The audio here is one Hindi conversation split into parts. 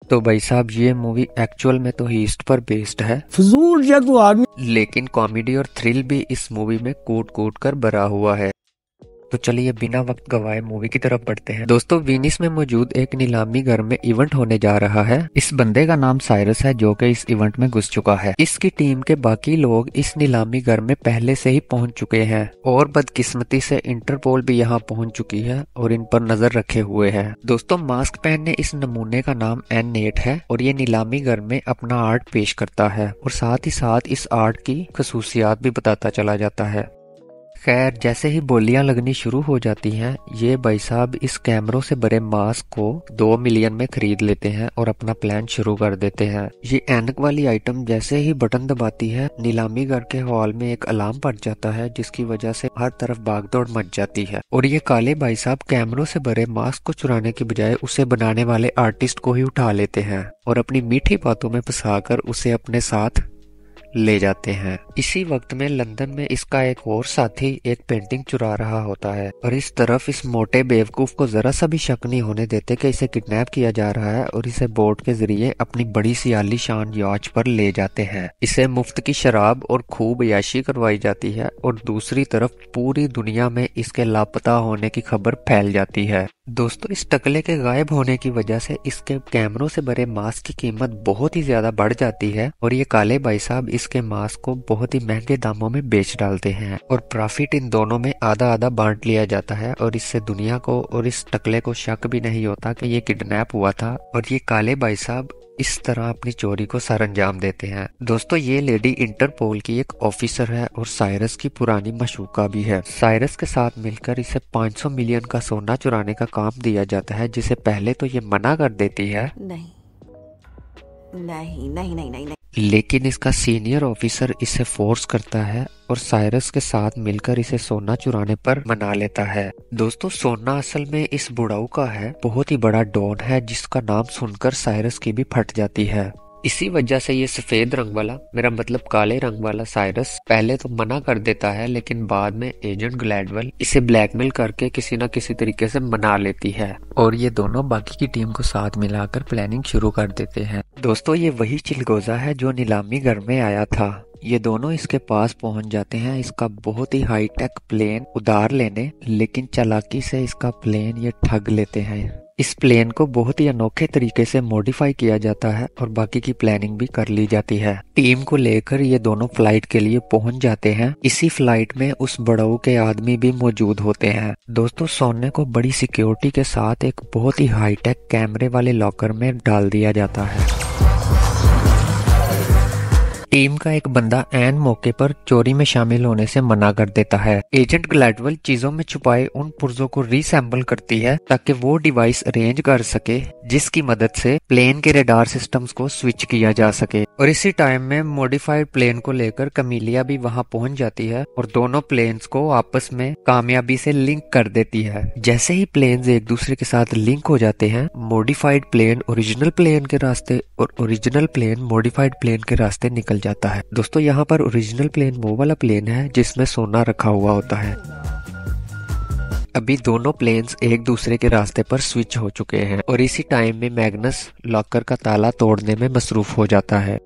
तो भाई साहब ये मूवी एक्चुअल में तो हीस्ट पर बेस्ड है, फजूल या तो आदमी, लेकिन कॉमेडी और थ्रिल भी इस मूवी में कूट कूट कर भरा हुआ है। तो चलिए बिना वक्त गवाए मूवी की तरफ बढ़ते हैं। दोस्तों वेनिस में मौजूद एक नीलामी घर में इवेंट होने जा रहा है। इस बंदे का नाम साइरस है जो कि इस इवेंट में घुस चुका है। इसकी टीम के बाकी लोग इस नीलामी घर में पहले से ही पहुंच चुके हैं और बदकिस्मती से इंटरपोल भी यहां पहुंच चुकी है और इन पर नजर रखे हुए है। दोस्तों मास्क पहनने इस नमूने का नाम N8 है और ये नीलामी घर में अपना आर्ट पेश करता है और साथ ही साथ इस आर्ट की खसूसियात भी बताता चला जाता है। खैर जैसे ही बोलियां लगनी शुरू हो जाती हैं, ये भाई साहब इस कैमरों से भरे मास्क को 2 मिलियन में खरीद लेते हैं और अपना प्लान शुरू कर देते हैं। ये ऐनक वाली आइटम जैसे ही बटन दबाती है, नीलामी घर के हॉल में एक अलार्म पड़ जाता है जिसकी वजह से हर तरफ भागदौड़ मच जाती है और ये काले भाई साहब कैमरों से भरे मास्क को चुराने की बजाय उसे बनाने वाले आर्टिस्ट को ही उठा लेते हैं और अपनी मीठी बातों में फंसाकर उसे अपने साथ ले जाते हैं। इसी वक्त में लंदन में इसका एक और साथी एक पेंटिंग चुरा रहा होता है और इस तरफ इस मोटे बेवकूफ को जरा सा भी शक नहीं होने देते कि इसे किडनैप किया जा रहा है और इसे बोट के जरिए अपनी बड़ी सी आलीशान याच पर ले जाते हैं। इसे मुफ्त की शराब और खूब याशी करवाई जाती है और दूसरी तरफ पूरी दुनिया में इसके लापता होने की खबर फैल जाती है। दोस्तों इस टकले के गायब होने की वजह से इसके कैमरों से भरे मास्क की कीमत बहुत ही ज्यादा बढ़ जाती है और ये काले भाई साहब इसके मास्क को बहुत ही महंगे दामों में बेच डालते हैं और प्रॉफिट इन दोनों में आधा आधा बांट लिया जाता है और इससे दुनिया को और इस टकले को शक भी नहीं होता कि ये किडनैप हुआ था और ये काले भाई साहब इस तरह अपनी चोरी को सरअंजाम देते हैं। दोस्तों ये लेडी इंटरपोल की एक ऑफिसर है और साइरस की पुरानी मशूका भी है। साइरस के साथ मिलकर इसे 500 मिलियन का सोना चुराने का काम दिया जाता है, जिसे पहले तो ये मना कर देती है नहीं नहीं नहीं नहीं नहीं, नहीं। लेकिन इसका सीनियर ऑफिसर इसे फोर्स करता है और साइरस के साथ मिलकर इसे सोना चुराने पर मना लेता है। दोस्तों सोना असल में इस बुढ़ाऊ का है, बहुत ही बड़ा डॉन है जिसका नाम सुनकर साइरस की भी फट जाती है। इसी वजह से ये सफेद रंग वाला, मेरा मतलब काले रंग वाला साइरस पहले तो मना कर देता है, लेकिन बाद में एजेंट ग्लैडवेल इसे ब्लैकमेल करके किसी न किसी तरीके से मना लेती है और ये दोनों बाकी की टीम को साथ मिलाकर प्लानिंग शुरू कर देते हैं। दोस्तों ये वही चिलगोजा है जो नीलामी घर में आया था। ये दोनों इसके पास पहुंच जाते हैं इसका बहुत ही हाईटेक प्लेन उधार लेने, लेकिन चालाकी से इसका प्लेन ये ठग लेते हैं। इस प्लेन को बहुत ही अनोखे तरीके से मॉडिफाई किया जाता है और बाकी की प्लानिंग भी कर ली जाती है। टीम को लेकर ये दोनों फ्लाइट के लिए पहुंच जाते हैं। इसी फ्लाइट में उस बड़ऊ के आदमी भी मौजूद होते हैं। दोस्तों सोने को बड़ी सिक्योरिटी के साथ एक बहुत ही हाईटेक कैमरे वाले लॉकर में डाल दिया जाता है। टीम का एक बंदा ऐन मौके पर चोरी में शामिल होने से मना कर देता है। एजेंट ग्लैडवेल चीजों में छुपाए उन पुर्जों को रीसैम्बल करती है ताकि वो डिवाइस अरेंज कर सके जिसकी मदद से प्लेन के रडार सिस्टम्स को स्विच किया जा सके। और इसी टाइम में मॉडिफाइड प्लेन को लेकर कमीलिया भी वहां पहुंच जाती है और दोनों प्लेन्स को आपस में कामयाबी से लिंक कर देती है। जैसे ही प्लेन्स एक दूसरे के साथ लिंक हो जाते हैं, मॉडिफाइड प्लेन ओरिजिनल प्लेन के रास्ते और ओरिजिनल प्लेन मॉडिफाइड प्लेन के रास्ते निकल जाता है। दोस्तों यहाँ पर ओरिजिनल प्लेन वो वाला प्लेन है जिसमें सोना रखा हुआ होता है। अभी दोनों प्लेन्स एक दूसरे के रास्ते पर स्विच हो चुके हैं और इसी टाइम में मैग्नस लॉकर का ताला तोड़ने में मसरूफ हो जाता है।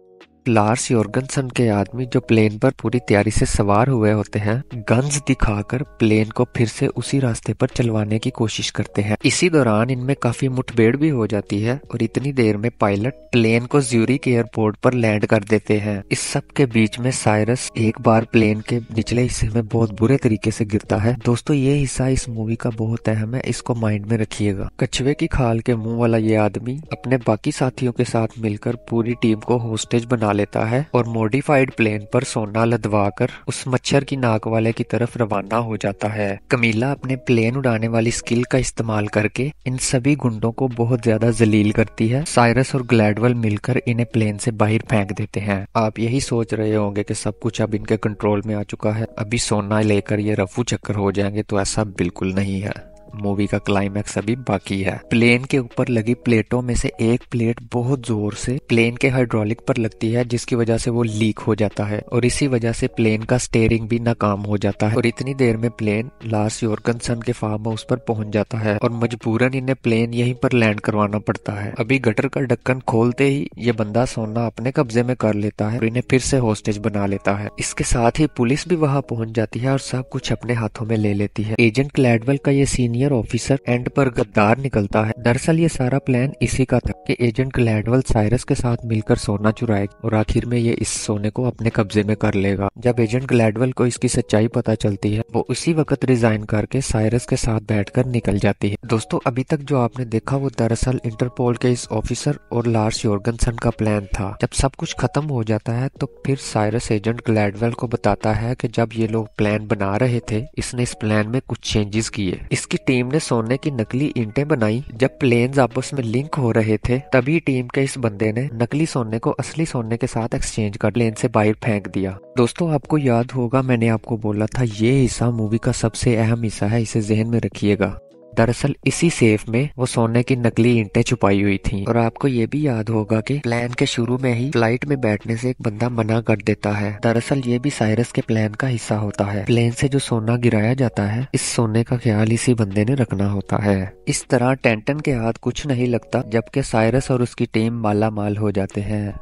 लार्स योर्गनसन के आदमी जो प्लेन पर पूरी तैयारी से सवार हुए होते हैं, गन्स दिखाकर प्लेन को फिर से उसी रास्ते पर चलवाने की कोशिश करते हैं। इसी दौरान इनमें काफी मुठभेड़ भी हो जाती है और इतनी देर में पायलट प्लेन को ज्यूरिक एयरपोर्ट पर लैंड कर देते हैं। इस सब के बीच में साइरस एक बार प्लेन के निचले हिस्से में बहुत बुरे तरीके से गिरता है। दोस्तों ये हिस्सा इस मूवी का बहुत अहम है, इसको माइंड में रखिएगा। कछुए की खाल के मुंह वाला ये आदमी अपने बाकी साथियों के साथ मिलकर पूरी टीम को होस्टेज बना लेता है और मॉडिफाइड प्लेन पर सोना लदवाकर उस मच्छर की नाक वाले की तरफ रवाना हो जाता है। कमीला अपने प्लेन उड़ाने वाली स्किल का इस्तेमाल करके इन सभी गुंडों को बहुत ज्यादा जलील करती है। साइरस और ग्लैडवेल मिलकर इन्हें प्लेन से बाहर फेंक देते हैं। आप यही सोच रहे होंगे कि सब कुछ अब इनके कंट्रोल में आ चुका है, अभी सोना लेकर ये रफू चक्कर हो जाएंगे, तो ऐसा बिल्कुल नहीं है। मूवी का क्लाइमैक्स अभी बाकी है। प्लेन के ऊपर लगी प्लेटों में से एक प्लेट बहुत जोर से प्लेन के हाइड्रोलिक पर लगती है, जिसकी वजह से वो लीक हो जाता है और इसी वजह से प्लेन का स्टीयरिंग भी नाकाम हो जाता है और इतनी देर में प्लेन लार्स योर्गनसन के फार्म हाउस पर पहुंच जाता है और मजबूरन इन्हें प्लेन यहीं पर लैंड करवाना पड़ता है। अभी गटर का ढक्कन खोलते ही ये बंदा सोना अपने कब्जे में कर लेता है और इन्हें फिर से होस्टेज बना लेता है। इसके साथ ही पुलिस भी वहां पहुंच जाती है और सब कुछ अपने हाथों में ले लेती है। एजेंट ग्लैडवेल का ये सीनियर ऑफिसर एंड पर गद्दार निकलता है। दरअसल ये सारा प्लान इसी का था कि एजेंट ग्लैडवेल साइरस के साथ मिलकर सोना चुराएगा और आखिर में ये इस सोने को अपने कब्जे में कर लेगा। जब एजेंट ग्लैडवेल को इसकी सच्चाई पता चलती है, वो उसी वक्त रिजाइन करके साइरस के साथ बैठकर निकल जाती है। दोस्तों, अभी तक जो आपने देखा वो दरअसल इंटरपोल के इस ऑफिसर और लार्स योर्गनसन का प्लान था। जब सब कुछ खत्म हो जाता है तो फिर साइरस एजेंट ग्लैडवेल को बताता है कि जब ये लोग प्लान बना रहे थे, इसने इस प्लान में कुछ चेंजेस किए। इसकी टीम ने सोने की नकली ईंटें बनाई। जब प्लेन्स आपस में लिंक हो रहे थे, तभी टीम के इस बंदे ने नकली सोने को असली सोने के साथ एक्सचेंज कर प्लेन से बाहर फेंक दिया। दोस्तों, आपको याद होगा मैंने आपको बोला था ये हिस्सा मूवी का सबसे अहम हिस्सा है, इसे जहन में रखिएगा। दरअसल इसी सेफ में वो सोने की नकली ईंटें छुपाई हुई थी। और आपको ये भी याद होगा कि प्लान के शुरू में ही फ्लाइट में बैठने से एक बंदा मना कर देता है। दरअसल ये भी साइरस के प्लान का हिस्सा होता है। प्लेन से जो सोना गिराया जाता है, इस सोने का ख्याल इसी बंदे ने रखना होता है। इस तरह टेंटन के हाथ कुछ नहीं लगता, जबकि साइरस और उसकी टीम माला माल हो जाते हैं।